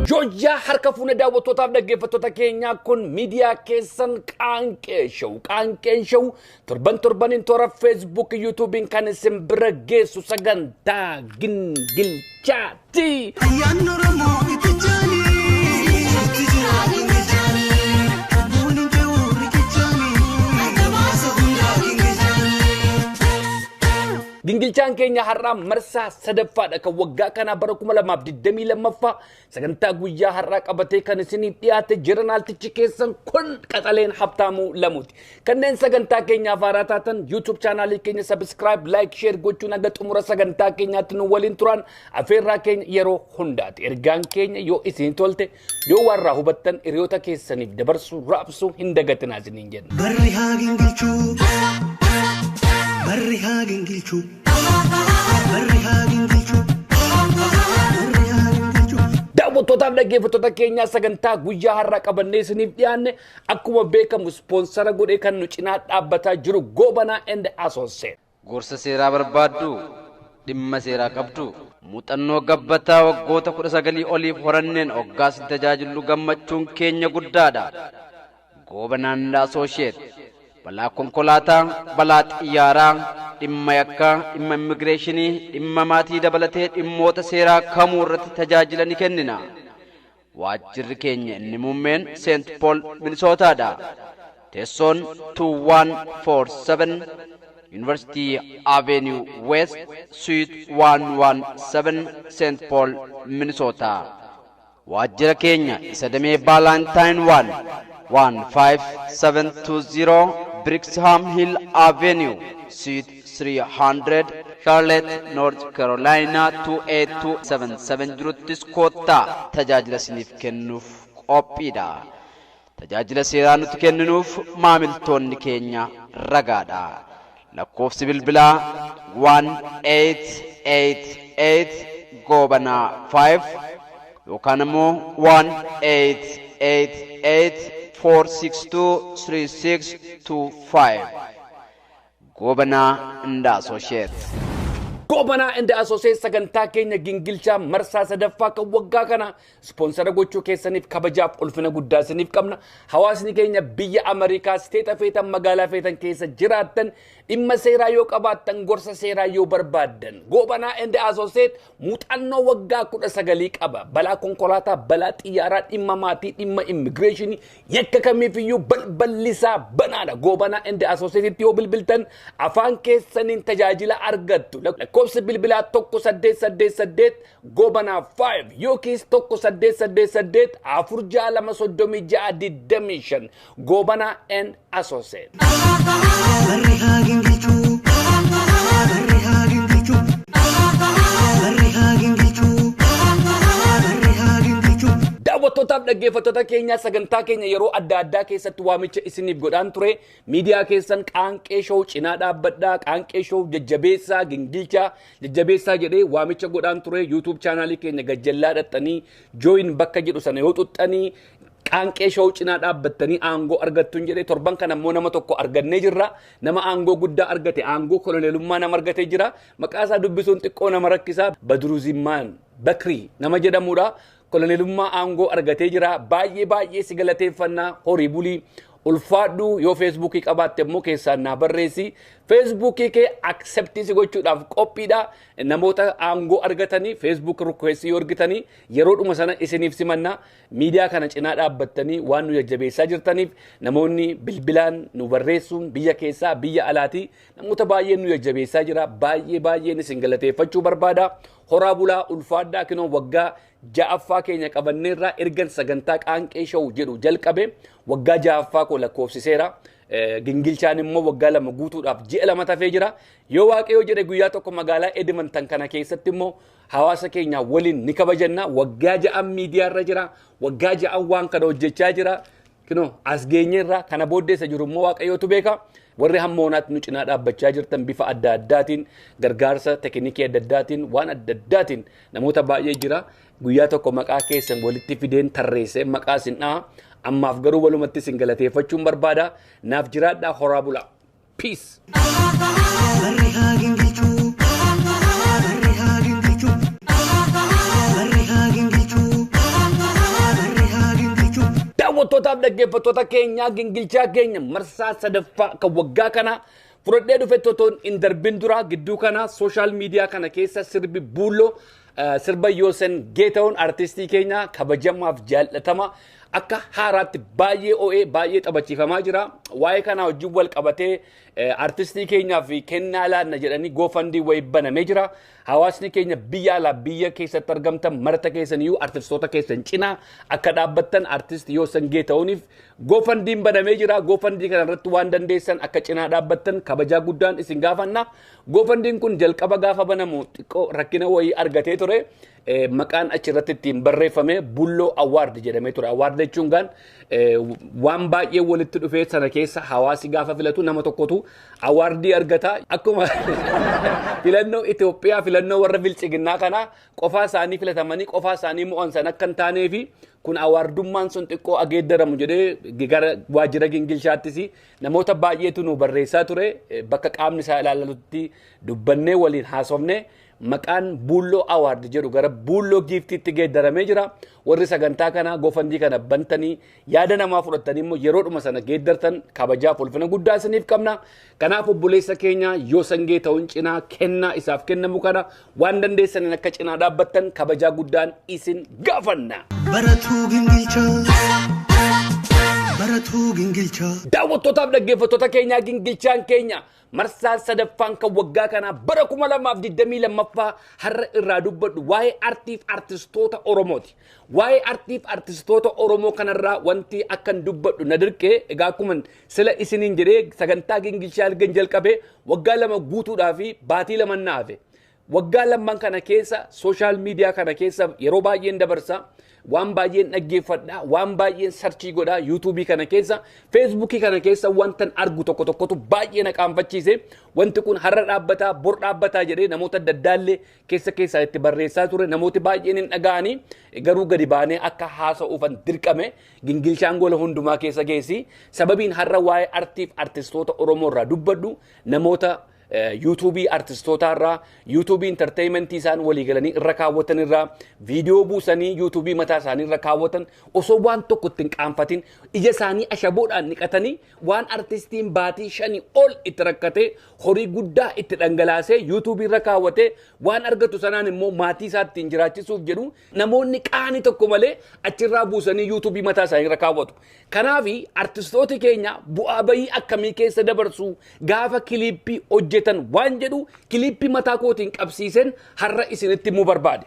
Joja harka fuuna daawwattootaaf dhaggeeffattoota keenyaa kun miidiyaa keessan Qaanqee Show torban toora Facebook YouTubein kan isin bira geessu sagantaa gingilchaati. Gingilchaan keenya har'aa marsaa sadaffaadha kan waggaa kana bara 2022 sagantaa guyyaa har'aa qabatee kan isiniif dhiyaate jirnaaltichi keessan kun qaxaleen Habtaamuu Lamuuti. Kanneen sagantaa keenyaaf haaraa taatan YouTube chaanaalii keenya subscribe, like, share gochuun aga xumura sagantaa keenyaatti nu waliin turan afeerraa keenya yeroo hundaati. Ergaan keenya yoo isin tolte yoo warraa hubattan hiriyoota keessaniif dabarsuu raabsuu hin dagatinaa isiniin jenna. Barri haa gingilchuu. Barri haa gingilchuu. Daawwattootaaf dhaggeeffattoota keenyaa sagantaa guyyaa har'aa qabannee isiniif dhiyaanne akkuma beekamu ispoonsara godhee kan nu cinaa dhaabbataa jiru Goobanaa and Associates. Gorsa seeraa barbaaddu dhimma seeraa qabdu muuxannoo gabbataa waggoota 19 oliif horanneen hoggaas tajaajilu gammachuun keenya guddaadha. Goobanaa and Associates balaa konkolaataa, balaa xiyyaaraa, dhimma yakkaa, dhimma immigireeshinii, dhimma maatii dabalatee dhimmoota seeraa kamuu irratti tajaajila ni kennina. Waajjirri keenya inni muummeen St. Paul Minnesotaadha. Teessoon 2147 University Avenue West Suite 117 St. Paul Minnesota. Waajjira keenya isa damee Valentine 15720 Brixham Hill Avenue, Suite 300, Charlotte, North Carolina 28277 jiruttis koottaa tajaajila siniif kennuuf qophiidha. Tajaajila seeraa nuti kenninuuf maamiltoonni keenya ragaadha. Lakkoofsi bilbilaa 1888 Goobanaa 5 yookaan immoo 1888 4623625 Goobanaa and Associates. Goobanaa and Associates sagantaa keenya gingilchaa marsaa sadaffaa kan waggaa kana ispoonsara gochuu keessaniif kabajaaf ulfina guddaa isiniif qabna. Hawaasni keenya biyya Ameerikaa steeta feetan magaalaa feetan keessa jiraattan dhimma seeraa yoo qabaattan gorsa seeraa yoo barbaaddan Goobanaa and Associates muuxannoo waggaa 19 qaba. Balaa konkolaataa, balaa xiyyaaraa, dhimma maatii, dhimma immigireeshinii yakka kamiifiyyuu balballisaa banaadha. Goobanaa and Associates yoo bilbiltan afaan keessaniin tajaajila argattu. Lakkoofsi bilbilaa 1888 Goobanaa 5 yookiis 1888 46236 Goobanaa and Associates. Barri haa gingilchuu. Barri haa gingilchuu. Barri haa gingilchuu. Barri haa gingilchuu. Daawwattootaaf dhaggeeffattoota keenyaa sagantaa keenya yeroo adda addaa keessatti waamicha isiniif godhaan ture. Miidiyaa keessan Qaanqee Show cinaa dhaabbadhaa, Qaanqee Show jajjabeessaa, gingilchaa jajjabeessaa jedhee waamicha godhaan ture. YouTube chaanaalii keenya gajjallaa dhaxxanii join bakka jedhu sana yoo xuxxanii Qaanqee Show cinaa dhaabbattanii aangoo argattuun jedhee torban kana immoo nama tokko argannee jirra. Nama aangoo guddaa argate, aangoo koloneelummaa nama argatee jira. Maqaa isaa dubbisuun xiqqoo nama rakkisaa. Badruuzimmaan Bakrii nama jedhamudha. Koloneelummaa aangoo argatee jira. Baay'ee si galateeffannaa horii bulii. Ulfaadhu yoo Facebookii qabaatte immoo keessaan naa barreessi. Facebookii kee acceptii si gochuudhaaf qophiidha. Namoota aangoo argatanii Facebook request yoo argatanii yeroodhuma sana isiniif simanna. Miidiyaa kana cinaa dhaabbattanii waan nu jajjabeessaa jirtaniif namoonni bilbilaan nu barreessuun biyya keessaa biyya alaatii namoota baay'een nu jajjabeessaa jira. Baay'een isin galateeffachuu barbaada. Horaa bulaa ulfaadhaa kinoo waggaa ja'affaa keenya qabanneerraa ergan sagantaa Qaanqee Show jedhu jalqabe waggaa ja'affaa koo lakkoofsiseera. Gingilchaan immoo waggaa 2 guutuudhaaf ji'a 2 tafee jira. Yoo Waaqayyoo jedhe guyyaa tokko magaalaa Edmonton kana keessatti immoo hawaasa keenya waliin ni kabajanna. Waggaa 6 miidiyaarra jira. Waggaa 6 waan kana hojjechaa jira. Kino as geenyeerra kana booddeessa jiru immoo Waaqayyootu beeka. Warri hammoonaatti nu cinaa dhaabbachaa jirtan bifa adda addaatiin gargaarsa tekinikii adda addaatiin waan adda addaatiin namoota baay'ee jira. Guyyaa tokko maqaa keessan walitti fideen tarreessee maqaa isin dhaa. Ammaaf garuu walumatti isin galateeffachuun barbaada. Naaf jiraadhaa horaa bulaa. Peace. Barri haa gingilchuu. Barri haa gingilchuu. Barri haa gingilchuu. Daawwattootaaf dhaggeeffattoota keenyaa gingilchaa keenya marsaa sadaffaa kan waggaa kana fudhadhee dhufe totoon hin darbin dura gidduu kana sooshaal miidiyaa kana keessa sirbi buulloo sirba Yoosen Geetahuun artistii keenya kabajamaaf jaallatama akka haaraatti baay'ee o'ee baay'ee taphachiifamaa jira. Waa'ee kana wajjin wal qabatee artistii keenyaaf kennaa laanna jedhanii goofandii wayii banamee jira. Hawaasni keenya biyya alaa biyya keessatti argamtan marta keessaniyyuu artistoota keessan cinaa akka dhaabbattan artist Yoosen Geetahuuniif goofandiin banamee jira. Goofandii kana irratti waan dandeessan akka cinaa dhaabbattan kabajaa guddaan isin gaafanna. Goofandiin kun jalqaba gaafa banamu xiqqoo rakkina wayii argatee ture. Maqaan achirratti ittiin barreeffame Bulloo Awwaard jedhamee ture. Awwaard jechuun waan baay'ee walitti dhufee sana keessa hawaasi gaafa filatu nama tokkotu awwaardii argata. Akkuma filannoo Itoophiyaa filannoo warra bilchiginnaa kana qofaa isaanii filatamanii qofaa isaanii mo'an san akka hin taaneefi kun awwaardummaan sun xiqqoo ageeddaramu jedhee gara waajjira gingilchaattis namoota baay'eetu nu barreessaa ture. Bakka qaamni isaa ilaallatutti dubbannee waliin haasofne. Maqaan Bulloo Awwaard jedhu gara Bulloo Giiftiitti geeddaramee jira. Warri sagantaa kana goofandii kana bantanii yaada namaa fudhatanii immoo yeroodhuma sana geeddartan kabajaaf ulfina guddaa isiniif qabna. Kanaaf obboleessa keenya Yoosen Geetahuun cinaa kennaa isaaf kennamu kana waan dandeessaniin akka cinaa dhaabbattan kabajaa guddaan isin gaafanna. Baratuu gingilchaa. Daawwattootaaf dhaggeeffattoota keenyaa gingilchaan keenya marsaa sadaffaan kan waggaa kana bara 2022 har'a irraa dubbadhu waa'ee artiif artistoota Oromooti. Waa'ee artiif artistoota Oromoo kanarraa wanti akkan dubbadhu na dirqee egaa akkuma sila isiniin jedhee sagantaa gingilchaa argan jalqabee waggaa 2 guutuudhaa fi baatii 2 naafe. Waggaa 2 kana keessa sooshaal miidiyaa kana keessa yeroo baay'een dabarsa. Waan baay'een dhaggeeffadha, waan baay'een sarchii godha yuutuubii kana keessa, feesbuukii kana keessa wantan argu tokko tokkotu baay'ee na qaanfachiise. Wanti kun har'a dhaabbataa, bor dhaabbataa jedhee namoota daddaallee keessa itti barreessaa ture. Namooti baay'een hin dhaga'anii garuu gadi baanee akka haasa'uufan dirqame gingilchaan gola hundumaa keessa geessi. Sababiin har'a waa'ee artiif artistoota Oromoo irraa dubbadhu namoota yuutuubii artistoota irraa yuutuubii intarteeymentii isaan walii galanii irra kaawwatan irraa viidiyoo buusanii yuutuubii mataa isaanii irra kaawwatan osoo waan tokko ittiin qaanfatin ija isaanii ashaboodhaan niqatanii waan artistiin baatii 5 ol itti rakkate horii guddaa itti dhangalaasee yuutuubii irra kaawwate waan argatu sanaan immoo maatii isaa ittiin jiraachisuuf jedhu namoonni qaanii tokko malee achirraa buusanii yuutuubii mataa isaanii irra kaawwatu. Kanaaf artistooti keenya bu'aa bayii akkamii keessa dabarsu gaafa kiliippii hojjetan waan jedhu kiliippii mataa kootiin qabsiisen har'a isinitti himuu barbaade.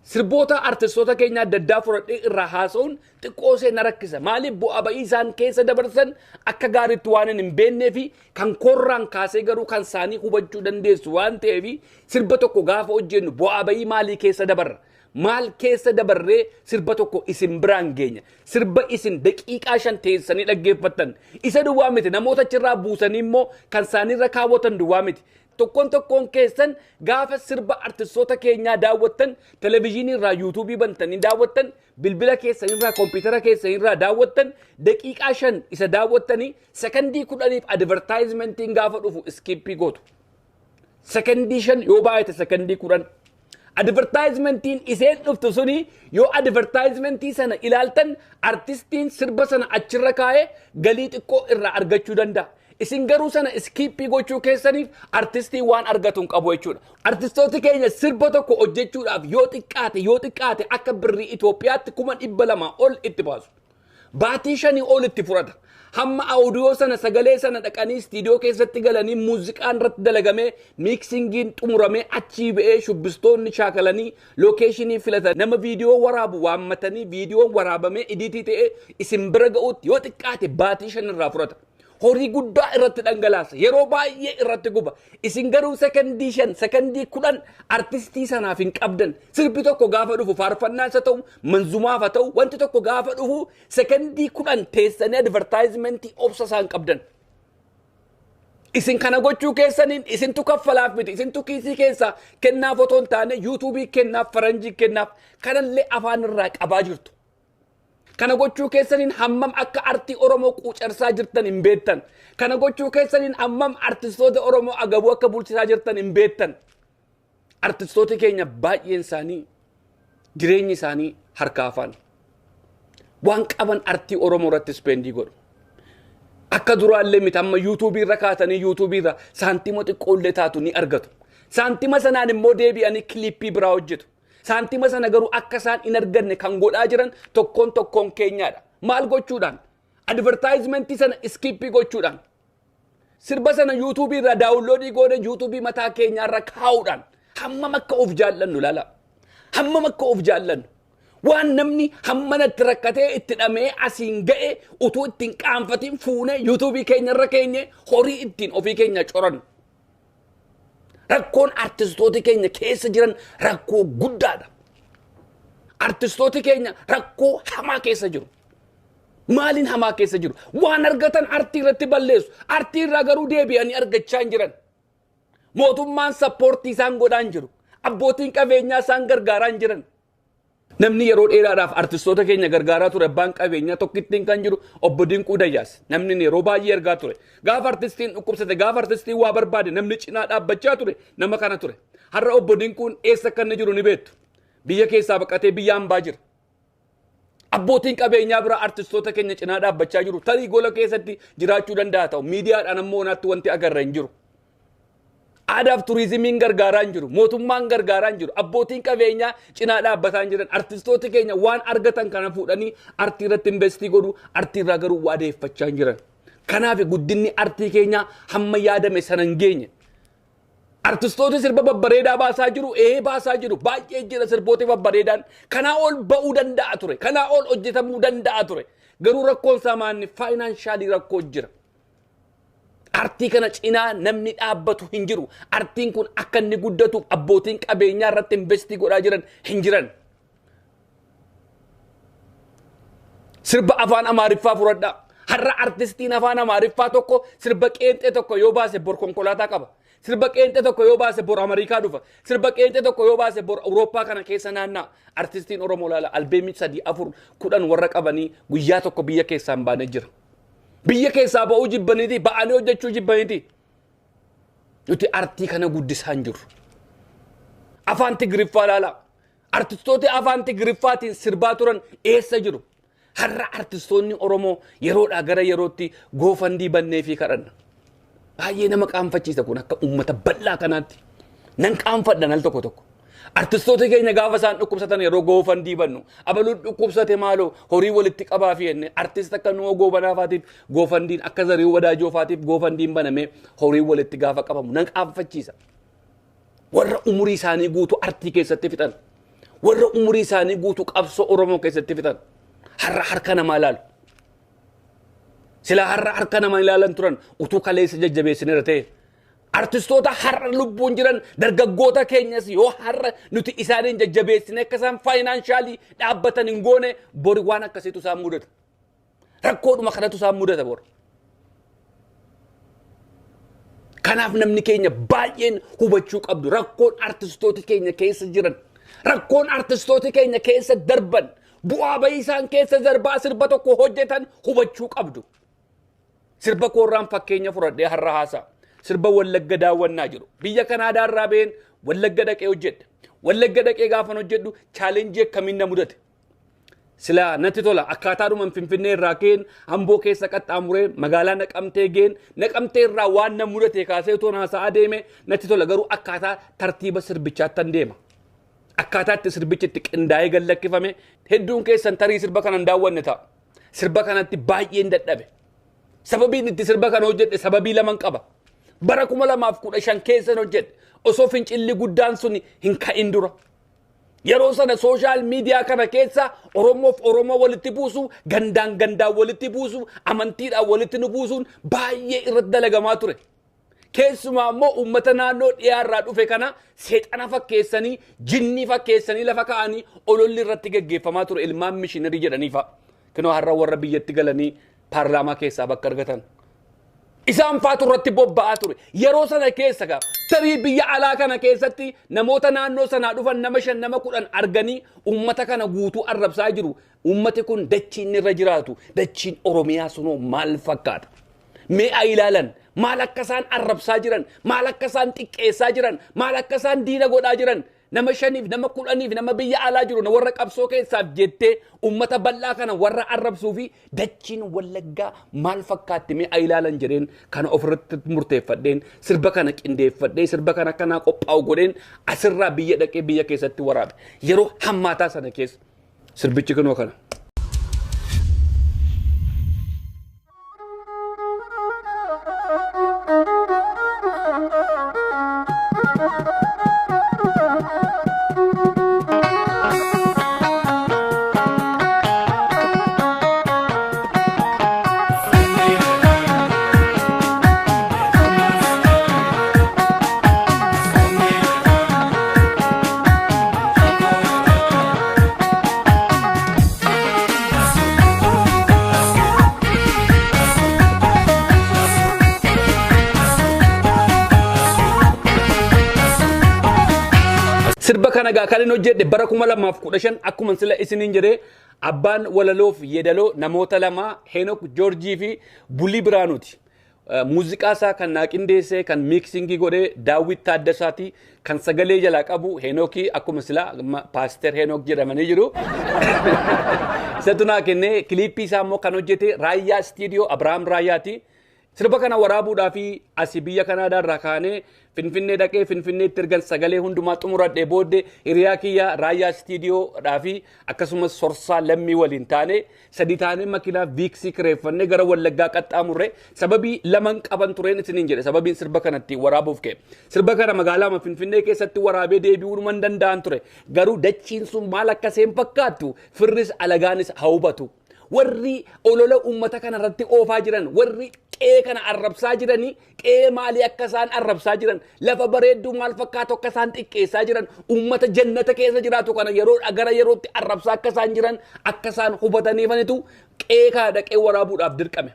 Sirboota artistoota keenya adda addaa fudhadhee irraa haasa'uun xiqqoosee na rakkisa. Maaliif bu'aa bayii isaan keessa dabarsan akka gaariitti waan hin beeknee fi kan korraan kaasee garuu kan isaanii hubachuu dandeessu waan ta'eef sirba tokko gaafa hojjennu bu'aa bayii maalii keessa dabarra? Maal keessa dabarree sirba tokko isin biraan geenya? Sirba isin daqiiqaa 5 teessanii dhaggeeffattan isa duwwaa miti, namoota achirraa buusanii immoo kan isaaniirra kaawwatan duwwaa miti. Tokkoon keessan gaafa sirba artistoota keenyaa daawwattan televezyiinii irraa yuutuubii bantanii daawwattan bilbila keessanirraa kompiitara keessanirraa daawwattan daqiiqaa 5 isa daawwattanii sekondii 10f advertaayizimentiin gaafa dhufu iskiippii gootu. Sekondii 5 yoo baay'ate sekondii 10 advertaayizimentiin iseen dhuftu suni yoo advertaayizimentii sana ilaaltan artistiin sirba sana achirra kaa'ee galii xiqqoo irraa argachuu danda'a. Isin garuu sana iskiippii gochuu keessaniif artistii waan argatuun qabu jechuudha. Artistooti keenya sirba tokko hojjechuudhaaf yoo xiqqaate akka birrii Itoophiyaatti 200,000 ol itti baasu. Baatii 5 ol itti fudhata. Hamma audio sana sagalee sana dhaqanii istiidiyoo keessatti galanii muuziqaan irratti dalagamee miiksingiin xumuramee achii ba'ee shubbistoonni shaakalanii lookeeshinii filatan nama viidiyoo waraabu waammatanii viidiyoon waraabamee idiitii ta'ee isin bira ga'uutti yoo xiqqaate baatii 5 irraa fudhata. Horii guddaa irratti dhangalaasa yeroo baay'ee irratti guba. Isin garuu sekondii 5 sekondii 10 artistii sanaaf hin qabdan. Sirbi tokko gaafa dhufu faarfannaas haa ta'u manzumaaf haa ta'u wanti tokko gaafa dhufu sekondii 10 teessanii advertaayizimentii obsa isaan qabdan. Isin kana gochuu keessaniin isintu kaffalaaf miti, isintu kiisii keessaa kennaaf otoo hin taane yuutuubii kennaaf faranjii kennaaf kanallee afaan irraa qabaa jirtu. Kana gochuu keessaniin hammam akka artii Oromoo quucarsaa jirtan hin beektan. Kana gochuu keessaniin hammam artistoota Oromoo agabuu akka bulchisaa jirtan hin beektan. Artistooti keenya baay'een isaanii jireenyi isaanii harkaa afaan. waan qaban artii Oromoo irratti spendii godhu. Akka duraallee miti amma YouTube irra kaatanii YouTube irra saantima xiqqoollee taatu ni argatu. Saantima sanaan immoo deebi'anii kilippii biraa hojjetu. Saantima sana garuu akka isaan hin arganne kan godhaa jiran tokkoon keenyaadha. Maal gochuudhaan? Advertisementii sana iskippii gochuudhaan. Sirba sana YouTube irra daawunloodii goone YouTube mataa keenyaarra kaa'uudhaan hammam akka of jaallannu laala. Hammam akka of jaallannu. Waan namni hammanatti rakkatee itti dhamee asiin ga'e utuu ittiin qaanfatiin fuunee YouTube keenyarra keenye horii ittiin ofii keenya corannu. Rakkoon artistooti keenya keessa jiran rakkoo guddaadha. Artistooti keenya rakkoo hamaa keessa jiru. Maaliin hamaa keessa jiru? Waan argatan artii irratti balleessu. Artii irraa garuu deebi'anii argachaa hin jiran. Mootummaan sappoortii isaan godhaan jiru. Abbootiin qabeenyaa isaan gargaaraa hin jiran. Namni yeroo dheeraadhaaf artistoota keenya gargaaraa ture abbaan qabeenyaa tokkittiin kan jiru obbo Dinquu Dayyaas. Namni yeroo baay'ee ergaa ture. Gaafa artistiin dhukkubsate, gaafa artistiin waa barbaade namni cinaa dhaabbachaa ture nama kana ture. Har'a obbo Dinquun eessa akka inni jiru ni beektu. Biyya keessaa baqatee biyya hambaa jira. Abbootiin qabeenyaa bira artistoota keenya cinaa dhaabbachaa jiru. Tarii gola keessatti jiraachuu danda'a ta'u. Miidiyaadhaan ammoo naatti wanti agarra hin jiru. Aadaaf turizimiin gargaaraa hin jiru. Mootummaan gargaaraa hin jiru. Abbootiin qabeenyaa cinaa dhaabbataa hin jiran. Artistooti keenya waan argatan kana fuudhanii artii irratti investii godhu. Artii irraa garuu waa deeffachaa hin jiran. Kanaaf guddinni artii keenyaa hamma yaadame sana hin geenye. Artistooti sirba babbareedaa baasaa jiru. Baasaa jiru. Baay'ee jira sirbooti babbareedaan. Kanaa ol ba'uu danda'a ture. Kanaa ol hojjetamuu danda'a ture. Garuu rakkoon isaa maanni faayinaansaalii rakkoo jira. Artii kana cinaa namni dhaabbatu hin jiru. Artiin kun akka inni guddatu abbootiin qabeenyaa irratti investii godhaa jiran hin jiran. Sirba afaan Amaariffaa fudhadhaa. Har'a artistiin afaan Amaariffaa tokko sirba qeenxee tokko yoo baase bor konkolaataa qaba. Sirba qeenxee tokko yoo baase bor Ameerikaa dhufa. Sirba qeenxee tokko yoo baase bor Awurooppaa kana keessa naanna'a. Artistiin Oromoo laala albeemii 3, 4, 10 warra qabanii guyyaa tokko biyya keessaa hin baane jira. Biyya keessaa ba'uu jibbaniiti, ba'anii hojjechuu jibbaniiti. Nuti artii kana guddisaa hin jirru. Afaan Tigiriffaa laala. Artistooti afaan Tigiriffaatiin sirbaa turan eessa jiru? Har'a artistoonni Oromoo yeroodhaa gara yerootti goofandii bannee fi kadhanna. Baay'ee nama qaanfachiisa kun akka uummata bal'aa kanaatti. Nan qaanfadhan al tokko tokko. Artistoota keenya gaafa isaan dhukkubsatan yeroo goofandii bannu. Abaluun dhukkubsate maaloo horii walitti qabaa fi jenne artist akka nuu goobanaafaatiif goofandiin akka Zarii Wadaajoofaatiif goofandiin banamee horii walitti gaafa qabamu nan qaanfachiisa. Warra umurii isaanii guutuu artii keessatti fixan. Warra umurii isaanii guutuu qabsoo Oromoo keessatti fixan. Har'a harka namaa ilaalu. Sila har'a harka namaa ilaalan turan utuu kaleessa jajjabeessineera ta'e. Artistoota har'a lubbuun jiran dargaggoota keenyas yoo har'a nuti isaaniin jajjabeessine akka isaan faayinaansaalii dhaabbatan hin goone bori waan akkasiitu isaan mudata. Rakkoodhuma kanatu isaan mudata bor. Kanaaf namni keenya baay'een hubachuu qabdu rakkoon artistooti keenya keessa jiran. Rakkoon artistooti keenya keessa darban bu'aa bahii isaan keessa darbaa sirba tokko hojjetan hubachuu qabdu. Sirba koorraan fakkeenya fudhadhee har'a haasa'a. Sirba Wallagga daawwannaa jiru. Biyya Kanaadaa irraa ba'een Wallagga dhaqee hojjedhe. Wallagga dhaqee gaafan hojjedhu chaalenjii akkamiin na mudate. Sila natti tola akkaataadhuma Finfinnee irraa ka'een Amboo keessa qaxxaamuree magaalaa Naqamtee ga'een Naqamtee irraa waan na mudate kaasee toon haasa'aa deeme natti tola garuu akkaataa tartiiba sirbichaattan deema. Akkaataatti sirbichi itti qindaa'ee gallakkifame hedduun keessan tarii sirba kanan daawwanne ta'a. Sirba kanatti baay'een dadhabe. Sababiin itti sirba kana hojjedhe sababii lama qaba. Bara 2015 keessa hojjedhe osoo fincilli guddaan sun hin ka'in dura. Yeroo sana sooshaal miidiyaa kana keessa Oromoof Oromoo walitti buusu, gandaan walitti buusu, amantiidhaan walitti nu buusuun baay'ee irratti dalagamaa ture. Keessumaa immoo uummata naannoo dhiyaarraa dhufe kana seexana fakkeessanii, jinnii fakkeessanii lafa ka'anii ololli irratti gaggeeffamaa ture ilmaan mishiinarii jedhaniifa. Kunoo har'a warra biyyatti galanii paarlaamaa keessaa bakka argatan. Isaan faatu irratti bobba'aa ture. Yeroo sana keessa gaafa tarii biyya alaa kana keessatti namoota naannoo sanaa dhufan nama 5 nama 10 arganii uummata kana guutuu arrabsaa jiru. Uummati kun dachiin irra jiraatu, dachiin Oromiyaa sunoo maal fakkaata? Mee ilaalan maal akka isaan arrabsaa jiran, maal akka isaan xiqqeessaa jiran, maal akka isaan diina godhaa jiran nama 5 nama 10 nama biyya alaa jiru na warra qabsoo keessaaf jettee ummata bal'aa kana warra arrabsuu fi dachiin Wallaggaa maal fakkaatti mee ilaalan jedheen kana ofirratti murteeffadheen sirba kana qindeeffadhee sirba kana akkanaa qophaa'u godheen asirraa biyya dhaqee biyya keessatti waraabe yeroo hammaataa sana keessa sirbichi kunoo kana. Sirba kana gaa kan inni hojjedhe bara 2015 akkuma sila isiniin jedhee abbaan walaloof yeedaloo namoota lama Henok Georgii fi Bulii Biraanuuti. Muuziqaa isaa kan naa qindeessee kan miiksingii godhee Daawit Taaddasaati kan sagalee jalaa qabu Henokii akkuma sila Paaster Henok jedhamanii jiru. Isatu naa kennee kiliippii isaa immoo kan hojjete Raayyaa Istiidiyoo Abiraam Raayyaati. Sirba kana waraabuudhaa fi asii biyya Kanaadaa irraa kaanee Finfinnee dhaqee Finfinneetti ergan sagalee hundumaa xumuradhee booddee hiriyaa kiyya Raayyaa Istiidiyoodhaa fi akkasumas Sorsaa Lammii waliin taane sadi taanee makiinaa Viiksii kireeffannee gara Wallaggaa qaxxaamurre sababii laman qaban tureen isiniin jedhe sababiin sirba kanatti waraabuuf ka'e. Sirba kana magaalaa Finfinnee keessatti waraabee deebi'uu man danda'an ture garuu dachiin sun maal akka seen fakkaattu firris alagaanis hawbatu. Warri olola ummata kana irratti oofaa jiran warri qee kana arrabsaa jiranii qee maalii akka isaan arrabsaa jiran lafa bareedduu maal fakkaatu akka isaan xiqqeessaa jiran ummata jannata keessa jiraatu kana yeroo gara yerootti arrabsaa akka isaan jiran akka isaan hubataniifanitu qee kana dhaqee waraabuudhaaf dirqame.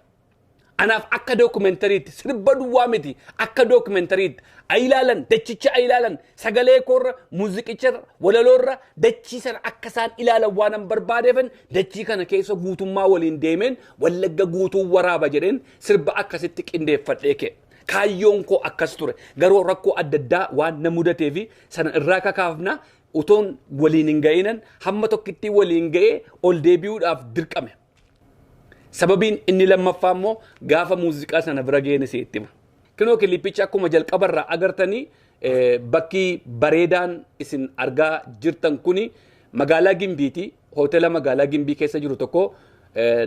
Anaaf akka dookumentariitti sirba duwwaa miti akka dookumentariitti ilaalan dachicha ilaalan sagalee koorra muuziqicha walaloorra dachiisan akka isaan ilaalan waan barbaadeefan dachii kana keessa guutummaa waliin deemeen Wallagga guutuu waraaba jedheen sirba akkasitti qindeeffadhee ka'e. Kaayyoon koo akkas ture garuu rakkoo adda addaa waan na mudatee fi sana irraa kakaafna utoon waliin hin ga'inan hamma tokkitti waliin ga'ee ol deebi'uudhaaf dirqame. Sababiin inni lammaffaa immoo gaafa muuziqaa sana bira geene seettima. Kinoo kilipicha akkuma jalqabarraa agartanii bakki bareedaan isin argaa jirtan kuni magaalaa Gimbiiti. Hoteela magaalaa Gimbii keessa jiru tokko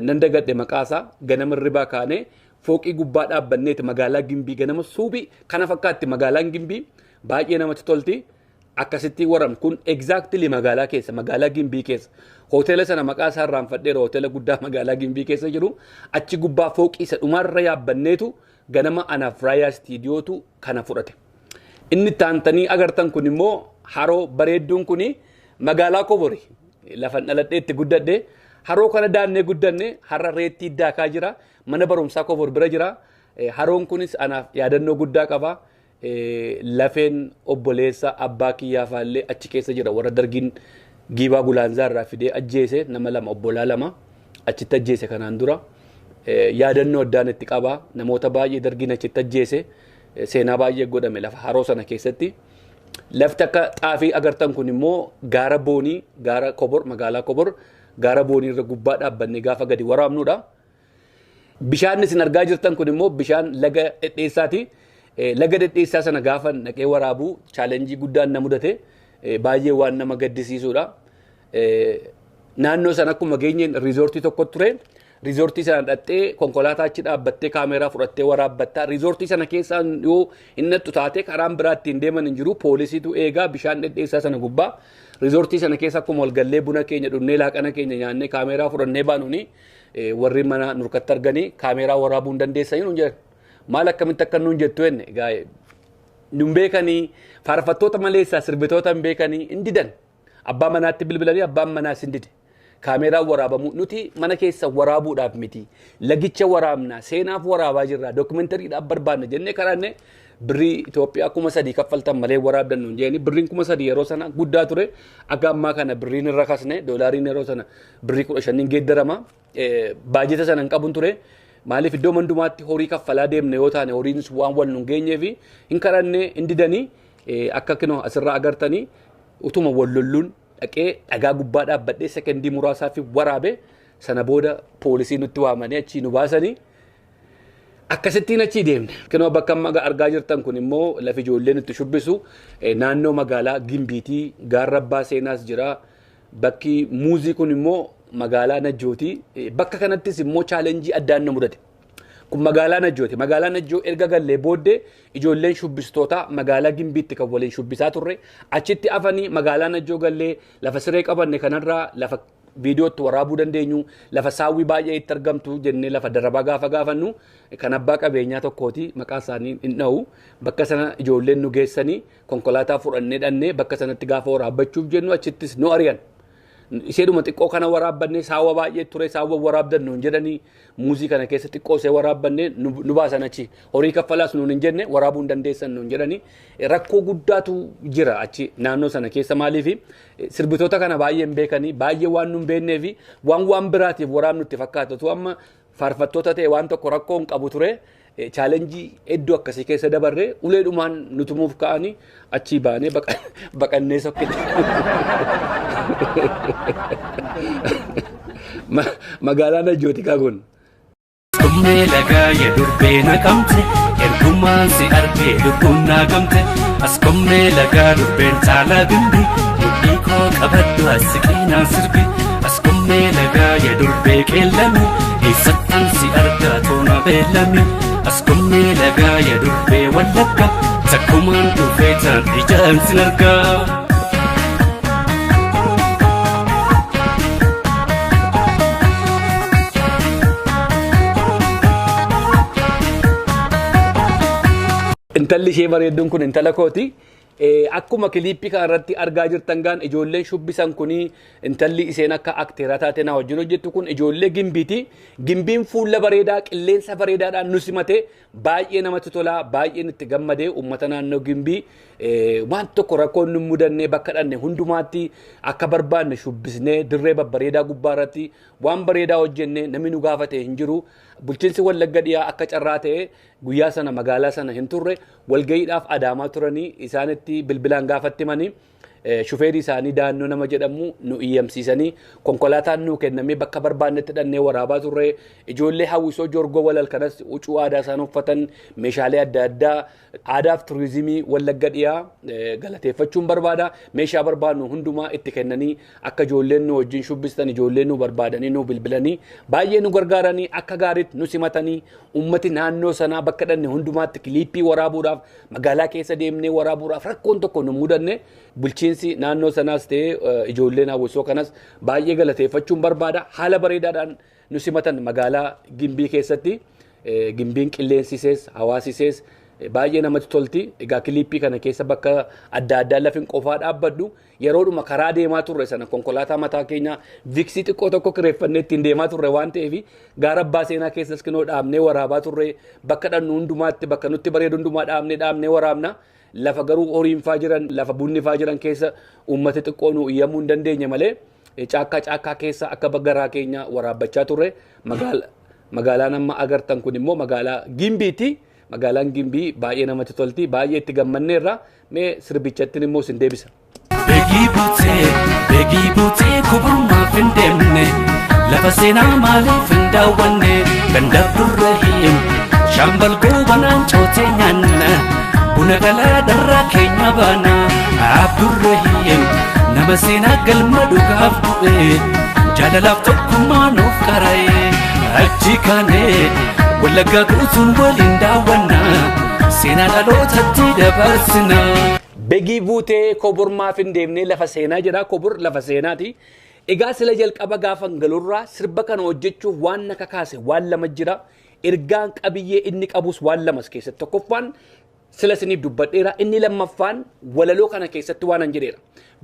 nan dagadhe maqaasaa ganama ribaa kaanee fooqii gubbaa dhaabbanneeti magaalaa Gimbii ganama suubii kana fakkaatti magaalaan Gimbii baay'ee namatti tolti. Akkasitti waram kun exactly magaalaa keessa magaalaa Gimbii keessa hoteela sana maqaa isaa irraanfadheera hoteela guddaa magaalaa Gimbii keessa jiru achi gubbaa fooqii isa dhumaarra yaabbanneetu ganama anaaf Raayyaa Istiidiyootu kana fudhate. Inni taantanii agartan kun immoo haroo bareedduun kuni magaalaa Kobori lafan dhaladheetti guddadhe haroo kana daannee guddanne har'a reettii daakaa jira mana barumsaa Kobor bira jira haroon kunis anaaf yaadannoo guddaa qaba. Lafeen obboleessa abbaa kiyyaa faallee achi keessa jira warra dargiin giibaa gulaanzaa irraa fidee ajjeese nama lama obbolaa lama achitti ajjeese kanaan dura yaadannoo addaan itti qabaa namoota baay'ee dargiin achitti ajjeese seenaa baay'ee godhame lafa haroo sana keessatti lafti akka xaafii agartan kun immoo gaara boonii gaara Kobor magaalaa Kobor gaara boonii irra gubbaa dhaabbannee gaafa gadi waraabnudha. Bishaan isin argaa jirtan kun immoo bishaan laga dhedheessaati. Laga dhedheessaa sana gaafa naqee waraabuu chaalenjii guddaan na mudate baay'ee waan nama gaddisiisudha. Naannoo sana akkuma geenyeen riizoortii tokko ture. Riizoortii sana dhattee konkolaataa achi dhaabbattee kaameeraa fudhattee waraabbattaa. Riizoortii sana keessaa yoo inni taate karaan biraatti hin deeman hin jiru. Poolisiitu eegaa bishaan dhedheessaa sana gubbaa. Riizoortii sana keessa akkuma walgallee buna keenya dhunnee laaqana keenya nyaannee kaameeraa fudhannee baanuuni warri mana nurkatti arganii kaameeraa waraabuu hin dandeessanii nuun jedhan. Maal akkamitti akka nuun jettu enne gaa'e nun beekanii faarfattoota maleessaa sirbitoota hin beekanii hin didan abbaa manaatti bilbilanii abbaan manaas hin dide kaameeraan waraabamu nuti mana keessa waraabuudhaaf miti lagicha waraabnaa seenaaf waraabaa jirra dookumentariidhaaf barbaanna jennee karaanne birrii Itoophiyaa 3,000 kaffaltan malee waraabdan nuun jeeni birriin 3,000 yeroo sana guddaa ture akka ammaa kana birriin irra kasne doolaariin yeroo sana birrii 15 geeddarama baajeta sana hin qabun ture. Maaliif iddoo mandumaatti horii kaffalaa deemne yoo taane horiinis waan wal nun geenyee fi hin kadhanne hin didanii akka kinoo asirraa agartanii utuma wallolluun dhaqee dhagaa gubbaa dhaabbadhee sekendii muraasaa fi waraabe sana booda poolisii nutti waamanii achii nu baasanii akkasittiin achii deemne. Kinoo bakka amma argaa jirtan kun immoo lafi ijoolleen itti shubbisu naannoo magaalaa Gimbiitii gaarra abbaa seenaas jira. Bakki muuzii kun immoo magaalaa Najjooti. Bakka kanattis immoo chaalenjii addaan na mudate. Kun magaalaa Najjooti. Magaalaa Najjoo erga gallee booddee ijoolleen shubbistoota magaalaa Gimbiitti kan waliin shubbisaa turre achitti afanii magaalaa Najjoo gallee lafa siree qabanne kanarraa lafa viidiyootti waraabuu dandeenyu lafa saawwii baay'ee itti argamtu jennee lafa darabaa gaafa gaafannu kan abbaa qabeenyaa tokkooti maqaa isaanii hin dha'u bakka sana ijoolleen nu geessanii konkolaataa fudhannee dhannee bakka sanatti gaafa waraabbachuuf jennu achittis nu ari'an. Isheeduma xiqqoo kana waraabbanne saawwa baay'ee ture saawwa waraabdan nuun jedhanii muuzii kana keessa xiqqoo see waraabbanne nu baasan achi horii kaffalaas nuun hin jenne waraabuu hin dandeessan nuun jedhanii rakkoo guddaatu jira achi naannoo sana keessa maaliif sirbitoota kana baay'ee hin beekanii baay'ee waan nu hin beekneefi waan biraatiif waraabnutti fakkaatu amma faarfattoota ta'e waan tokko rakkoo hin qabu ture. Chaalenjii hedduu akkasii keessa dabarree uleedhumaan nutumuuf ka'anii achii baanee baqannee sokkine. Magaalaa Najjooti kun. Dhummee lagaa yedurbee naqamte ergumaan si argee lubbuun naagamte as qommee lagaa durbeen caalaa gimbi mudhii koo qabaddu asiqinaan sirbi as qommee lagaa yedurbee qeellame eessattan si argaa toona beellame. Askomne laga ya durbe wallaka takkumaan dhufee taan ijaan sin argaa. Intalli ishee bareedduun kun intala kooti. Akkuma kiliippii kanarratti argaa jirtan gaan ijoolleen shubbisan kuni intalli isheen akka akteeraa taate na wajjin hojjettu kun ijoollee Gimbiiti. Gimbiin fuula bareedaa qilleensa bareedaadhaan nu simate baay'ee namatti tola baay'een itti gammadee uummata naannoo Gimbii waan tokko rakkoon nu mudannee bakka dhanne hundumaatti akka barbaanne shubbisnee dirree babbareedaa gubbaarratti waan bareedaa hojjennee namni nu gaafate hin jiru. Bulchiinsi Wallagga Dhiyaa akka carraa ta'e guyyaa sana magaalaa sana hin turre walgayiidhaaf Adaamaa turanii isaanitti bilbilaan gaafattimanii shufeerii isaanii daannoo nama jedhamu nu iyyamsiisanii konkolaataan nu kennamee bakka barbaannetti dhannee waraabaa turre ijoollee hawwisoo jorgoo walal kanas huccuu aadaa isaan uffatan meeshaalee adda addaa aadaaf turizimii Wallagga Dhiyaa galateeffachuun barbaada meeshaa barbaadnu hundumaa itti kennanii akka ijoolleen nu wajjin shubbistan ijoolleen nu barbaadanii nu bilbilanii baay'ee nu gargaaranii akka gaariitti nu simatanii ummati naannoo sanaa bakka dhanne hundumaatti kiliippii waraabuudhaaf magaalaa keessa deemnee waraabuudhaaf rakkoon tokko nu mudanne bulchiinsi naannoo sanaas ta'e ijoolleen hawwisoo kanas baay'ee galateeffachuun barbaada haala bareedaadhaan nu simatan magaalaa Gimbii keessatti Gimbiin qilleensisees hawaasisees baay'ee namatti tolti. Egaa kiliippii kana keessa bakka adda addaa lafin qofaa dhaabbadhu yeroodhuma karaa deemaa turre sana konkolaataa mataa keenya viksii xiqqoo tokko kireeffannee ittiin deemaa turre waan ta'eef gaara abbaa seenaa keessas kinoo dhaabnee waraabaa turre bakka dhannu hundumaatti bakka nutti bareedu hundumaa dhaabnee waraabna. Lafa garuu horiin faa jiran lafa bunni faa jiran keessa uummata xiqqoo nu iyyamuu hin dandeenye malee caakkaa keessa akka garaa keenya waraabbachaa turre magaalaan amma agartan kun immoo magaalaa Gimbiiti. Magaalaan Gimbii baay'ee namatti tolti baay'ee itti gammanneerra mee sirbichatti immoo sin deebisa. Beegii buutee kuburmaaf hin deemne lafa seenaa maaliif hin daawwanne gandabdurra hin shaambal goobanaan cootee nyaanna buna galaa darraa keenya baana abdurrahiim nama seenaa galma dhugaaf du'e jaalalaaf tokkummaa nuuf qara'e achi kaanee Wallaggaa guutuun waliin daawwanna seenaa dhalootatti dabarsina. Beegii buutee koburmaaf hin deemne lafa seenaa jedha kobur lafa seenaati. Egaa sila jalqaba gaafa galurraa sirba kana hojjechuuf waan na kakaase waan lama jira. Ergaan qabiyyee inni qabus waan lamas keessatti tokkoffaan sila siniif dubbadheera inni lammaffaan walaloo kana keessatti waan an jedheera.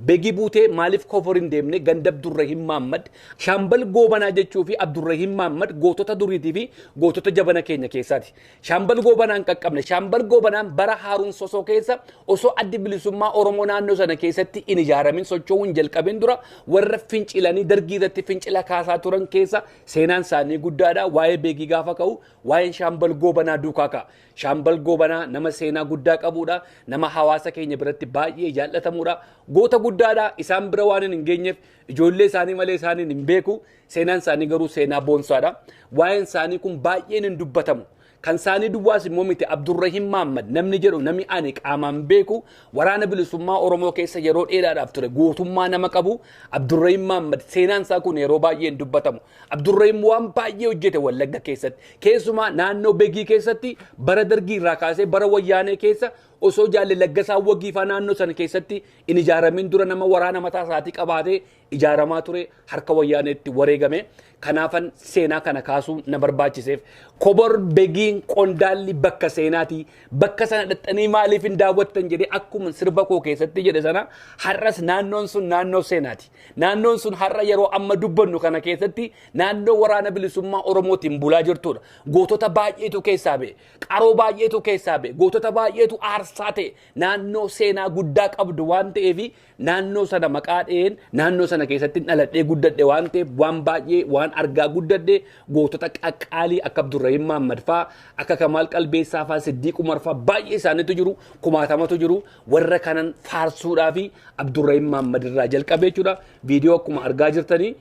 Beegii buutee maaliif kofor hin deemne ganda Abdurrahiim Mahammad shaambal goobanaa jechuu fi Abdurrahiim Mahammad gootota duriitii fi gootota jabana keenya keessaati. Shaambal goobanaan qaqqabne shaambal goobanaan bara Haaruun Sosoo keessa osoo addi bilisummaa Oromoo naannoo sana keessatti hin ijaaramin socho'uu hin jalqabin dura warra fincilanii dargii irratti fincila kaasaa turan keessa seenaan isaanii guddaadha. Waa'ee beegii gaafa ka'u waa'een shaambal goobanaa duukaa ka'a. Shaambal goobanaa nama seenaa guddaa qabudha. Nama hawaasa keenya biratti baay'ee jaallatamuudha. Goota guddaadha isaan bira waan hin geenyeef ijoollee isaanii malee isaanii hin beeku seenaan isaanii garuu seenaa boonsaadha waa'een isaanii kun baay'een hin dubbatamu kan isaanii duwwaas immoo miti Abdurrahim Muhammad namni jedhu namni ani qaamaan beeku waraana bilisummaa Oromoo keessa yeroo dheeraadhaaf ture gootummaa nama qabu Abdurrahim Muhammad seenaan isaa kun yeroo baay'ee hin dubbatamu Abdurrahim waan baay'ee hojjete Wallagga keessatti keessumaa naannoo Begii keessatti bara dargii irraa kaasee bara wayyaanee keessa osoo jaalle laggasaa wagiifaa naannoo sana keessatti in ijaaramin dura nama waraana mataa isaatii qabaatee ijaaramaa ture harka wayyaaneetti wareegame kanaafan seenaa kana kaasuu na barbaachiseef Kobor Begiin qondaalli bakka seenaati bakka sana dhaxxanii maaliif hin daawwattan jedhee akkuma sirba koo keessatti jedhe sana har'as naannoon sun naannoo seenaati naannoon sun har'a yeroo amma dubbannu kana keessatti naannoo waraana bilisummaa Oromootiin bulaa jirtudha gootota baay'eetu keessaa ba'e qaroo baay'eetu keessaa ba'e gootota baay'eetu aarsaa ta'e naannoo seenaa guddaa qabdu waan ta'eef naannoo sana maqaa dheen naannoo sana keessatti dhaladhee guddadhe waan ta'eef waan baay'ee waan argaa guddadhe gootota qaqqaalii akka Abdurrahim Muhammad faa akka Kamaal Qalbeessaa faa Siddiq Umar faa baay'ee isaaniitu jiru kumaatamatu jiru warra kanan faarsuudhaa fi Abdurrahim Muhammad irraa jalqabee jechuudha viidiyoo akkuma argaa jirtanii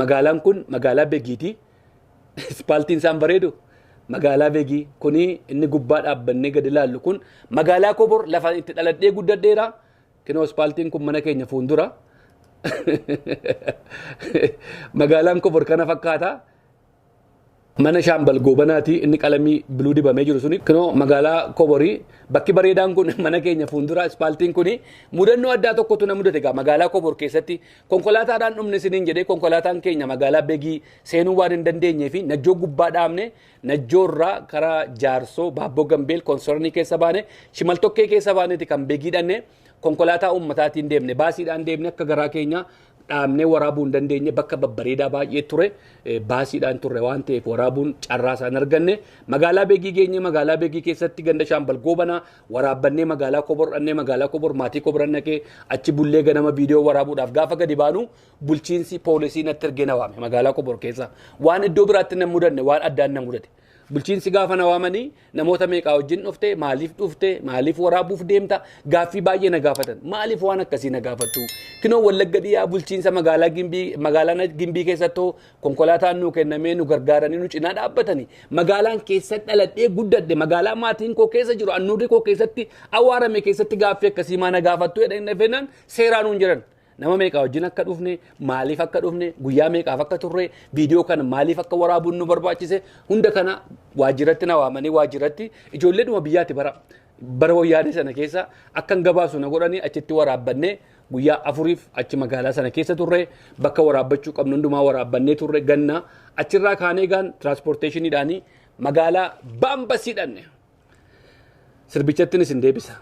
magaalaan kun magaalaa Begiiti ispaaltiin isaan bareedu magaalaa Begii kuni inni gubbaa dhaabbannee gad ilaallu kun magaalaa Kobor lafa itti dhaladhee guddadheera kinoo ispaaltiin kun mana keenya fuuldura magaalaan Kobor kana fakkaata mana Shaambal Goobanaati inni qalamii biluu dibamee jiru suni kinoo magaalaa Koborii bakki bareedaan kun mana keenya fuuldura ispaaltiin kuni mudannoo addaa tokkotu na mudate gaa magaalaa Kobor keessatti konkolaataadhaan dhumne siniin jedhee konkolaataan keenya magaalaa Begii seenuu waan hin dandeenyee fi najjoo gubbaa dhaabne najjoorraa karaa Jaarsoo Baabboo Gambeel konsornii keessa baane Shimaltokkee keessa baaneeti kan Begii dhanne konkolaataa ummataatiin deemne baasiidhaan deemne akka garaa keenya dhaabnee waraabuu hin dandeenye bakka babbareedaa baay'ee ture baasiidhaan turre waan ta'eef waraabuun carraa isaan arganne magaalaa Begii geenye magaalaa Begii keessatti ganda Shaambal Goobanaa waraabbannee magaalaa Kobor dhannee magaalaa Kobor maatii Koboran naqee achi bullee ganama viidiyoo waraabuudhaaf gaafa gadi baanu bulchiinsi poolisii natti ergee na waame magaalaa Kobor keessa waan iddoo biraatti na mudanne waan addaan na mudate bulchiinsi gaafa na waamanii namoota meeqaa wajjin dhufte maaliif waraabuuf deemta gaaffii baay'ee na gaafatan maaliif waan akkasii na gaafattu kinoo Wallagga dhiyaa bulchiinsa magaalaa Gimbii keessatti konkolaataan nu kennamee nu gargaaranii nu cinaa dhaabbatanii magaalaan keessatti dhaladhee guddadhe magaalaa maatiin koo keessa jiru annuurri koo keessatti awwaarame keessatti gaaffii akkasii maa na gaafattu jedhanii fennaan seeraan nuun jiran nama meeqaa wajjin akka dhufne maaliif akka dhufne guyyaa meeqaaf akka turre viidiyoo kana maaliif akka waraabuun nu barbaachise hunda kana waajiratti na waamanii waajiratti ijoolleedhuma biyyaatti bara wayyaanee sana keessa akkan gabaasu na godhanii achitti waraabbannee guyyaa 4 achi magaalaa sana keessa turre bakka waraabbachuu qabnu hundumaa waraabbannee turre ganna achirraa kaanee gaan tiraanspoorteeshiniidhaanii magaalaa Baambasii dhanne sirbichattinis hin deebisa.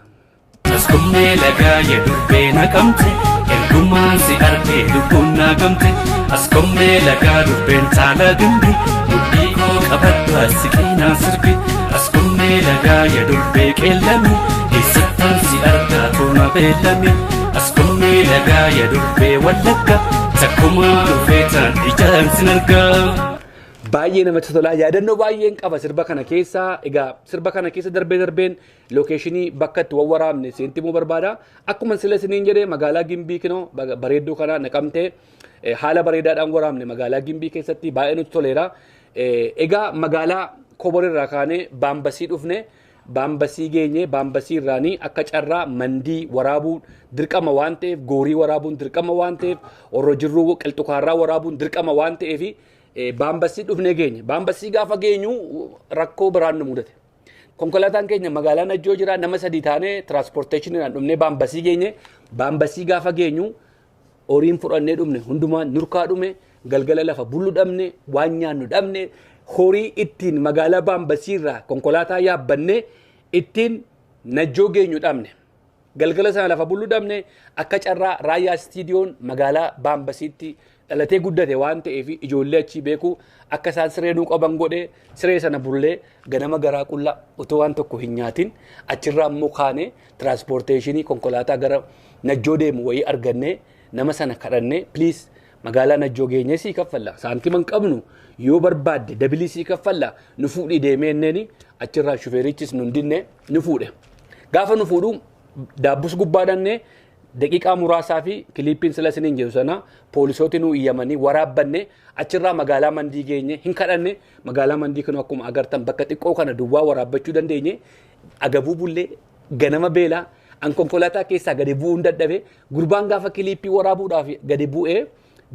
Askummee lagaa yedubbee naqamte ergumaan si argee lubbuun naqamte askummee lagaa dubbeen saala gimbi mudhii koo qabaddu asiqinaa sirbi askummee lagaa yedubbee qeellame eessattaan si argaa toona beellame askummee lagaa yedubbee Wallagga takkumaa dhufeetaan ijaan sin argaa. Baay'ee namatti tola yaadannoo baay'een qaba sirba kana keessa egaa sirba kana keessa darbeen lookeeshinii bakka itti waraabne seentimuu barbaada akkuma sila siniin jedhee magaalaa Gimbii kinoo bareedduu kana naqamtee haala bareedaadhaan waraabne magaalaa Gimbii keessatti baay'ee nutti toleera egaa magaalaa Kobor irraa kaanee Baambasii dhufne Baambasii geenye Baambasii irraanii akka carraa mandii waraabuun dirqama waan ta'eef goorii waraabuun dirqama waan ta'eef orro jirruu qilxukaarraa waraabuun dirqama waan ta'eef Baambasii dhufnee geenye Baambasii gaafa geenyu rakkoo biraan nu mudate konkolaataan keenya magaalaa Najjoo jira nama 3 taanee tiraanspoorteeshiniidhaan dhufnee Baambasii geenye Baambasii gaafa geenyu horiin fudhannee dhufne hundumaa nurkaa dhume galgala lafa bullu dhabne waan nyaannu dhabne horii ittiin magaalaa Baambasii irraa konkolaataa yaabbannee ittiin Najjoo geenyu dhabne galgala sana lafa bullu dhabne akka carraa raayyaa istiidiyoon magaalaa Baambasiitti dhalatee guddate waan ta'eef ijoollee achi beeku akka isaan siree nuu qaban godhee siree sana bullee ganama garaa qullaa otoo waan tokko hin nyaatin achirraa immoo kaanee tiraanspoorteeshinii konkolaataa gara Najjoo deemu wayii argannee nama sana kadhannee pliis magaalaa Najjoo geenyee sii kaffalla saantima hin qabnu yoo barbaadde dabilii sii kaffalla nu fuudhii deemee inneeni achirraa shufeerichis nu dinne nu fuudhe gaafa nu fuudhu daabbus gubbaa dhannee daqiiqaa muraasaa fi kiliippiin sila siniin jedhu sana poolisooti nu iyyamanii waraabbanne achirraa magaalaa mandii geenye hin kadhanne magaalaa mandii kana akkuma agartan bakka xiqqoo kana duwwaa waraabbachuu dandeenye agabuu bullee ganama beelaa an konkolaataa keessaa gadi bu'uun dadhabe gurbaan gaafa kiliippii waraabuudhaaf gadi bu'ee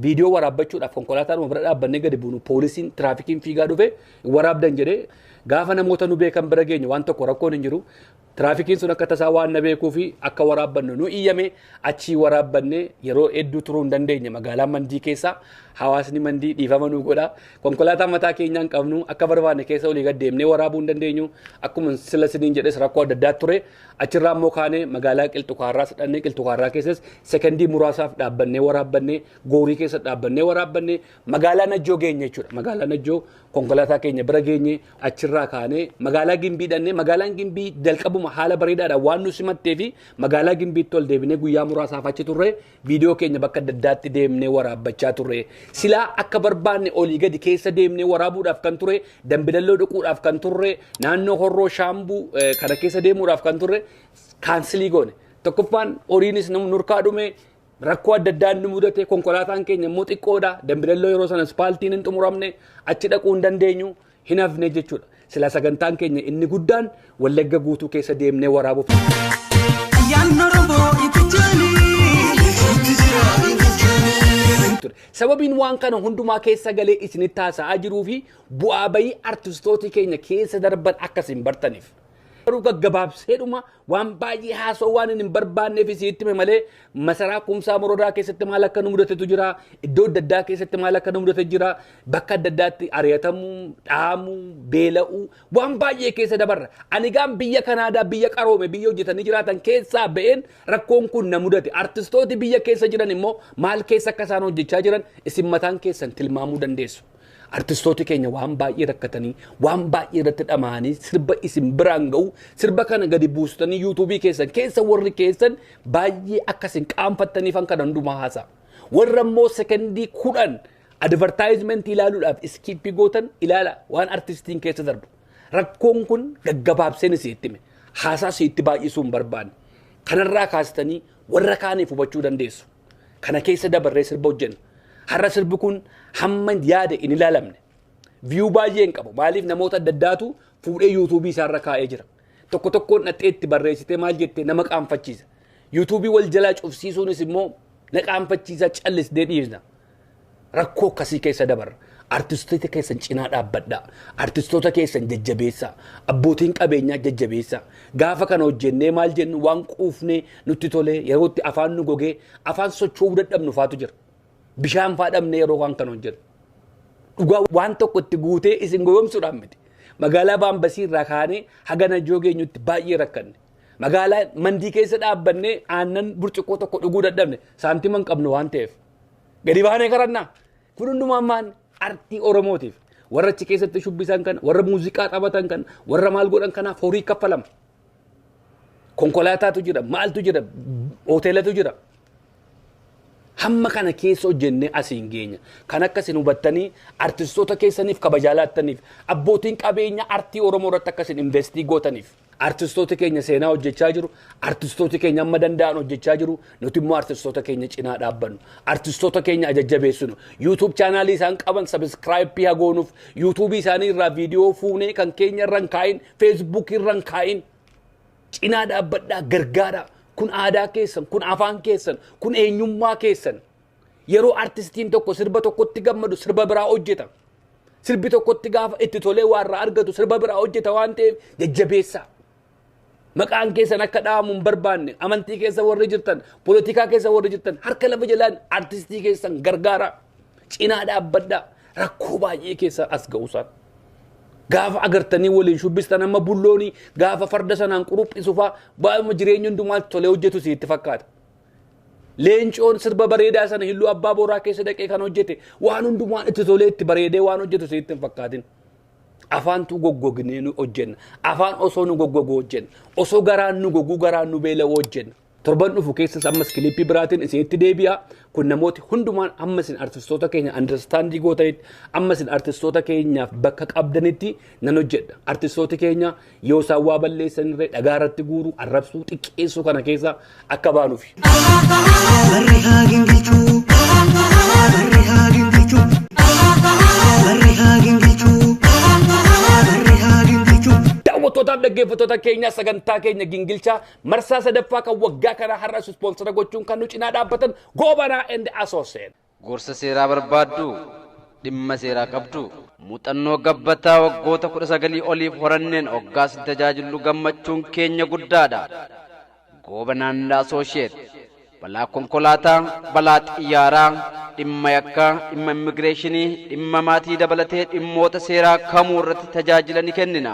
viidiyoo waraabbachuudhaaf konkolaataa bira dhaabbannee gadi buunu poolisiin tiraafikiin fiigaa dhufe waraabdan jedhee gaafa namoota nu beekan bira geenye waan tokko rakkoon hin jiru tiraafikiin sun akka tasaa waan na beekuu fi akka waraabbannu nu iyyame achii waraabbanne yeroo hedduu turuu hin dandeenye magaalaa mandii keessa hawaasni mandii dhiifama nu godha konkolaataa mataa keenyaan qabnu akka barbaanne keessa olii gad deemnee waraabuu hin dandeenyu akkuma sila siniin jedhes rakkoo adda addaa ture achirraa immoo kaanee magaalaa qilxukaarraa sadhannee qilxukaarraa keessas sekondii muraasaaf dhaabbannee waraabbanne goorii keessa dhaabbannee waraabbanne magaalaa najjoo geenye jechuudha magaalaa najjoo konkolaataa keenya bira geenye achirraa kaanee magaalaa gimbii dhannee magaalaan gimbii jalqabuma haala bareedaadhaan waan nu simattee fi magaalaa gimbiitti ol deebinee guyyaa muraasaaf achi turre viidiyoo keenya bakka adda addaatti deemnee waraabbachaa turre silaa akka barbaanne olii gadi keessa deemnee waraabuudhaaf kan ture dambilalloo dhuquudhaaf kan turre naannoo horroo shaambuu kana keessa deemuudhaaf kan turre kaansilii goone tokkoffaan horiinis nurkaa dhume rakkoo adda addaan nu mudate konkolaataan keenya immoo xiqqoodha dambilalloo yeroo sana aspaaltiin hin xumuramne achi dhaquu hin dandeenyu hin hafne jechuudha sila sagantaan keenya inni guddaan Wallagga guutuu keessa deemnee waraabuuf. Sababiin waan kana hundumaa keessa galee isinitti haasa'aa jiruu fi bu'aa bayii artistoota keenya keessa darban akkasiin bartaniif. Garuu gaggabaabseedhuma waan baay'ee haasoo waan hin barbaanneef isiitti malee masaraa kumsaa morodaa keessatti maal akka nu mudatetu jira iddoo adda addaa keessatti maal akka nu mudatetu jira bakka adda addaatti ari'atamuu dhaamuu beela'uu waan baay'ee keessa dabarra ani gaan biyya Kanaadaa biyya qaroome biyya hojjetanii jiraatan keessaa ba'een rakkoon kun na mudate artistooti biyya keessa jiran immoo maal keessa akka isaan hojjechaa jiran isin mataan keessan tilmaamuu dandeessu. Artistooti keenya waan baay'ee rakkatanii waan baay'ee irratti dhamaanii sirba isin biraan ga'u sirba kana gadi buustanii yuutuubii keessan keessa warri keessan baay'ee akkasin qaanfattaniif kan hundumaa haasa'a. Warra immoo sekondii 10 advertisement ilaaluudhaaf iskiippii gootan ilaala waan artistiin keessa darbu. Rakkoon kun gaggabaabseen isiitti hime haasaa isiitti baay'isuu hin barbaanne. Kanarraa kaastanii warra kaaniif hubachuu dandeessu. Kana keessa dabarree sirba hojjenna. Har'a sirbi kun hamma yaada in ilaalamne view baay'een qabu maaliif namoota adda addaatu fuudhee yuutuubii isaarra kaa'ee jira tokko tokkoon dhaxxeetti barreessitee maal jettee nama qaanfachiisa yuutuubii wal jalaa cufsiisuunis immoo na qaanfachiisa callisdee dhiisna rakkoo akkasii keessa dabarra artistoota keessan cinaa dhaabbadhaa artistoota keessan jajjabeessaa abbootiin qabeenyaa jajjabeessaa gaafa kana hojjennee maal jennu waan quufnee nutti tolee yerootti afaan nu gogee afaan socho'uu dadhabnu faatu jira. Bishaan faadhamne yeroo waan kana hojjetu. Dhugaa waan tokko itti guutee isin goyoomsuudhaan miti. Magaalaa Baambasii irraa kaanee haga Najjoo geenyutti baay'ee rakkanne. Magaalaa mandii keessa dhaabbannee aannan burcuqqoo tokko dhuguu dadhabne saantima hin qabnu waan ta'eef. Gadi baanee karannaa. Kun hundumaan maan artii Oromootiif. Warra achi keessatti shubbisan kana, warra muuziqaa taphatan kana, warra maal godhan kanaaf horii kaffalama. Konkolaataatu jira, maaltu jira, hoteelatu jira. Hamma kana keessa hojjennee asiin geenya kan akkasin hubattanii artistoota keessaniif kabajaa laattaniif abbootiin qabeenya artii Oromoo irratti akkasin investii gootaniif artistoota keenya seenaa hojjechaa jiru artistoota keenya amma danda'an hojjechaa jiru nuti immoo artistoota keenya cinaa dhaabbannu artistoota keenya ajajjabeessinu YouTube chaanaalii isaan qaban subscribe hagoonuuf YouTube isaanii irraa viidiyoo fuunee kan keenya irra hin kaa'in Facebook irra hin kaa'in cinaa dhaabbadhaa gargaaraa. Kun aadaa keessan, kun afaan keessan, kun eenyummaa keessan. Yeroo artistiin tokko sirba tokkotti gammadu sirba biraa hojjeta. Sirbi tokkotti gaafa itti tolee waarraa argatu sirba biraa hojjeta waan ta'eef jajjabeessaa. Maqaan keessan akka dhaamu hin barbaanne, amantii keessa warri jirtan, poolitikaa keessa warri jirtan, harka lafa jalaan artistii keessan gargaara. Cinaa dhaabbadhaa rakkoo baay'ee keessa as ga'uusaan. Gaafa agartanii waliin shubbistan amma bulloonii gaafa farda sanaan quruphisuufaa baay'uma jireenya hundumaatti tolee hojjetu sitti fakkaata. Leencoon sirba bareedaa sana hilluu abbaa booraa keessa dhaqee kan hojjete waan hundumaan itti tolee itti bareedee waan hojjetu sitti hin fakkaatin. Afaantu goggognee nu hojjenna. Afaan osoo nu goggogu hojjenna. Osoo garaan nu gogu garaan nu beela'u hojjenna. torban dhufu keessas ammas kilippii biraatiin isinitti deebi'a. Kun namooti hundumaan ammas artistoota keenya understanding gootanitti ammas artistoota keenyaaf bakka qabdanitti nan hojjedha. Artistooti keenya yoo isaan waa balleessanirree dhagaa irratti guuru arrabsuu xiqqeessuu kana keessa akka baanuufi. Barri haa gingilchuu. Barri haa gingilchuu. Barri haa gingilchuu. Barri haa gingilchuu. Daawwattootaaf dhaggeeffattoota keenya sagantaa keenya gingilchaa marsaa sadaffaa kan waggaa kana har'a ispoonsara gochuun kan nu cinaa dhaabbatan Goobanaa and Associates. Gorsa seeraa barbaaddu dhimma seeraa qabdu muuxannoo gabbataa waggoota 19 oliif horanneen hoggaas tajaajilu gammachuun keenya guddaadha. Goobanaa and Associates balaa konkolaataa, balaa xiyyaaraa, dhimma yakkaa, dhimma immigireeshinii, dhimma maatii dabalatee dhimmoota seeraa kamuu irratti tajaajila ni kennina.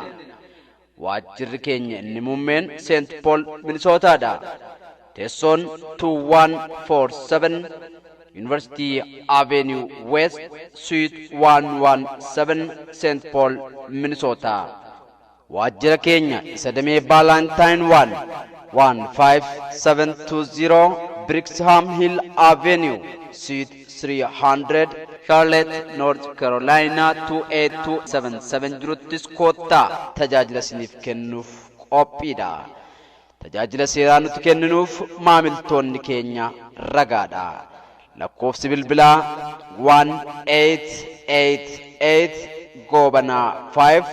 Waajjirri keenya inni muummeen St. Paul Minnesotaadha. Teessoon 2147 University Avenue West Suite 117 St. Paul Minnesota. Waajjira keenya isa damee Valentine 15720 Brixham Hill Avenue Suite 300 Charlotte, North Carolina 28277 jiruttis koottaa tajaajila siniif kennuuf qophiidha. Tajaajila seeraa nuti kenninuuf maamiltoonni keenya ragaadha. Lakkoofsi bilbilaa 1888 Goobanaa 5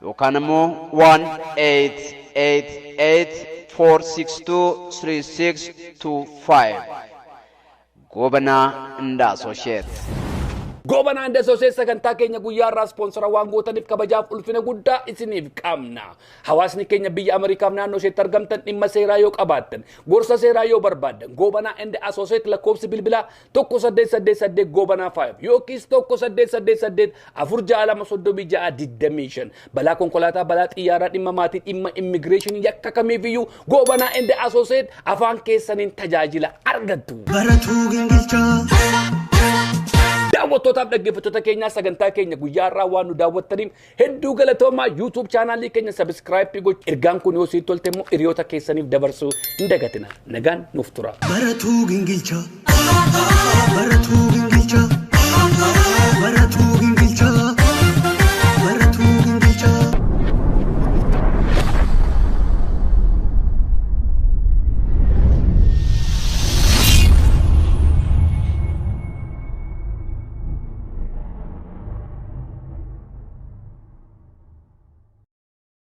yookaan immoo 1888 4623625 Goobanaa and Associates. Goobanaa and Associates sagantaa keenya guyyaa irraa sponsora waan gootaniif kabajaaf ulfina guddaa isiniif qabna. Hawaasni keenya biyya Ameerikaaf naannoo isheetti argamtan dhimma seeraa yoo qabaattan, gorsa seeraa yoo barbaaddan, Goobanaa and Associates lakkoofsi bilbilaa 1888 Goobanaa 5 yookiis 1888 4622625 balaa konkolaataa, balaa xiyyaaraa, dhimma maatii, dhimma immigireeshinii yakka kamiifiyyuu Goobanaa and Associates afaan keessaniin tajaajila argattu. Baratuu gingilchaa. Daawwattootaaf dhaggeeffattoota keenya sagantaa keenya guyyaa irraa waan nu daawwattaniif hedduu galatoomaa. YouTube chaanaalii keenya subscribe gochuun ergaan kun yoo sitti tolte immoo hiriyoota keessaniif dabarsuu hin dagatina. Nagaan nuuf tura. Baratuu gingilchaa. Baratuu gingilchaa.